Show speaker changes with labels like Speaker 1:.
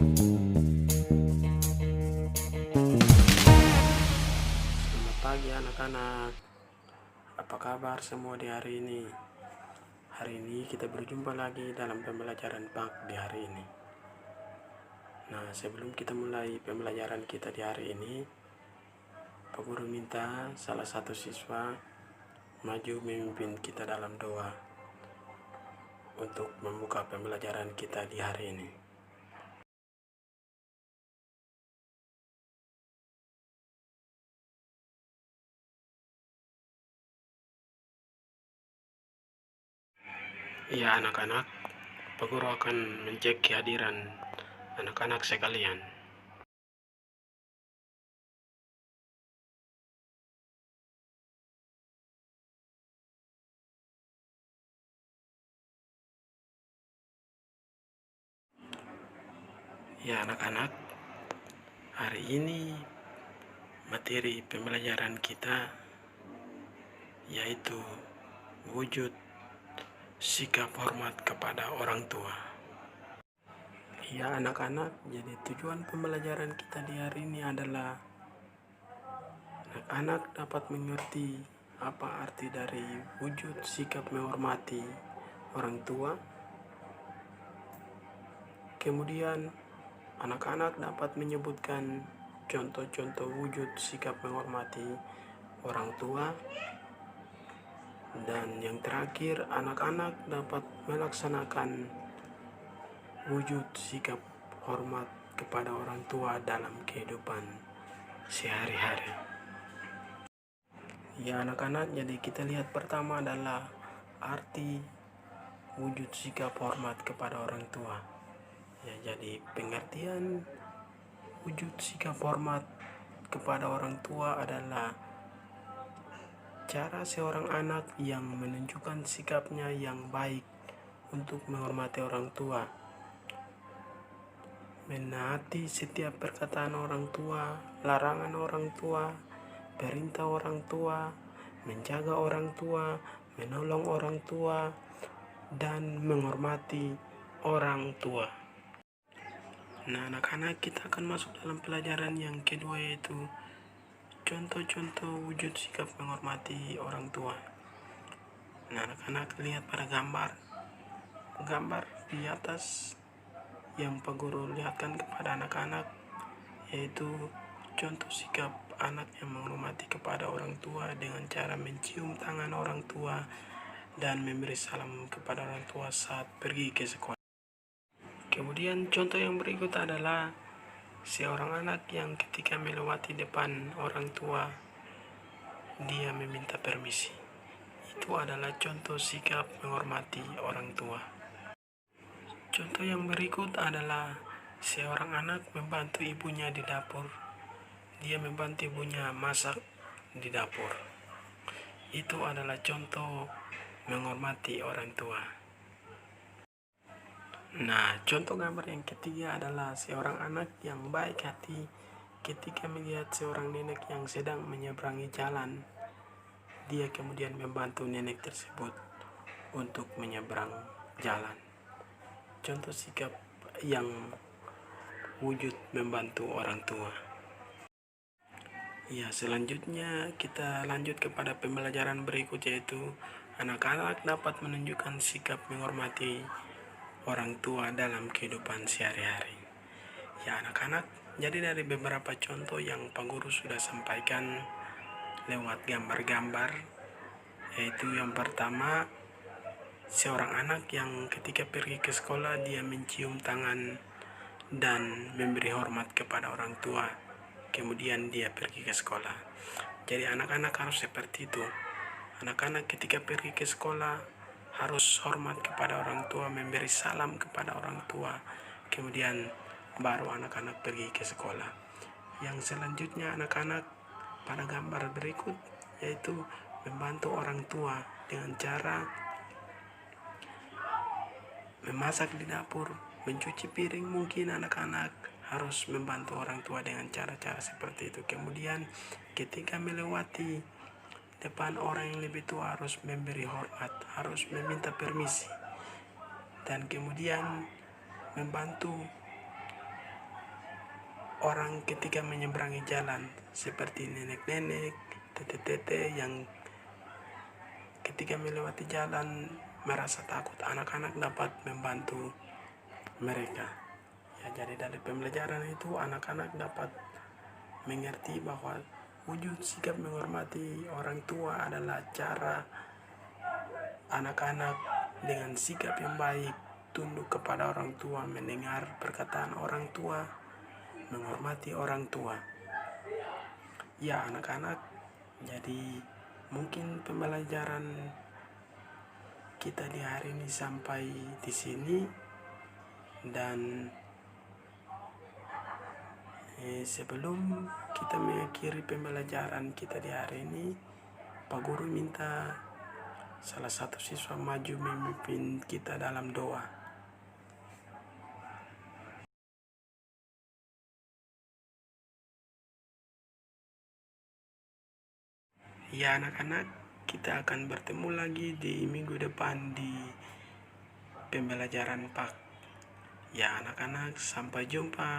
Speaker 1: Selamat pagi anak-anak. Apa kabar semua di hari ini? Hari ini kita berjumpa lagi dalam pembelajaran PAK di hari ini. Nah, sebelum kita mulai pembelajaran kita di hari ini, Pak Guru minta salah satu siswa maju memimpin kita dalam doa untuk membuka pembelajaran kita di hari ini. Ya anak-anak, Pak Guru akan mencek kehadiran anak-anak sekalian. Ya anak-anak, hari ini materi pembelajaran kita yaitu wujud sikap hormat kepada orang tua. Ya anak-anak, jadi tujuan pembelajaran kita di hari ini adalah anak-anak dapat mengerti apa arti dari wujud sikap menghormati orang tua. Kemudian anak-anak dapat menyebutkan contoh-contoh wujud sikap menghormati orang tua. Dan yang terakhir, anak-anak dapat melaksanakan wujud sikap hormat kepada orang tua dalam kehidupan sehari-hari. Ya anak-anak, jadi kita lihat pertama adalah arti wujud sikap hormat kepada orang tua. Ya, jadi pengertian wujud sikap hormat kepada orang tua adalah cara seorang anak yang menunjukkan sikapnya yang baik untuk menghormati orang tua, menaati setiap perkataan orang tua, larangan orang tua, perintah orang tua, menjaga orang tua, menolong orang tua, dan menghormati orang tua. Nah anak-anak, kita akan masuk dalam pelajaran yang kedua, yaitu contoh-contoh wujud sikap menghormati orang tua. Nah anak-anak, lihat pada gambar di atas yang Pak Guru lihatkan kepada anak-anak, yaitu contoh sikap anak yang menghormati kepada orang tua dengan cara mencium tangan orang tua dan memberi salam kepada orang tua saat pergi ke sekolah. Kemudian contoh yang berikut adalah seorang anak yang ketika melewati depan orang tua, dia meminta permisi. Itu adalah contoh sikap menghormati orang tua. Contoh yang berikut adalah seorang anak membantu ibunya di dapur. Dia membantu ibunya masak di dapur. Itu adalah contoh menghormati orang tua. Nah, contoh gambar yang ketiga adalah seorang anak yang baik hati ketika melihat seorang nenek yang sedang menyeberangi jalan. Dia kemudian membantu nenek tersebut untuk menyeberang jalan. Contoh sikap yang wujud membantu orang tua. Ya, selanjutnya kita lanjut kepada pembelajaran berikut, yaitu anak-anak dapat menunjukkan sikap menghormati orang tua dalam kehidupan sehari-hari. Ya anak-anak, jadi dari beberapa contoh yang Pak Guru sudah sampaikan lewat gambar-gambar, yaitu yang pertama, seorang anak yang ketika pergi ke sekolah dia mencium tangan dan memberi hormat kepada orang tua, kemudian dia pergi ke sekolah. Jadi anak-anak harus seperti itu. Anak-anak ketika pergi ke sekolah harus hormat kepada orang tua, memberi salam kepada orang tua, kemudian baru anak-anak pergi ke sekolah. Yang selanjutnya anak-anak pada gambar berikut, yaitu membantu orang tua dengan cara memasak di dapur, mencuci piring. Mungkin anak-anak harus membantu orang tua dengan cara-cara seperti itu. Kemudian ketika melewati depan orang yang lebih tua harus memberi hormat, harus meminta permisi, dan kemudian membantu orang ketika menyeberangi jalan, seperti nenek-nenek, tete-tete yang ketika melewati jalan merasa takut, anak-anak dapat membantu mereka. Ya, jadi dari pembelajaran itu anak-anak dapat mengerti bahwa wujud sikap menghormati orang tua adalah cara anak-anak dengan sikap yang baik tunduk kepada orang tua, mendengar perkataan orang tua, menghormati orang tua. Ya, anak-anak, jadi mungkin pembelajaran kita di hari ini sampai di sini. Dan sebelum kita mengakhiri pembelajaran kita di hari ini, Pak Guru minta salah satu siswa maju memimpin kita dalam doa. Ya anak-anak, kita akan bertemu lagi di minggu depan di pembelajaran Pak. Ya anak-anak, sampai jumpa.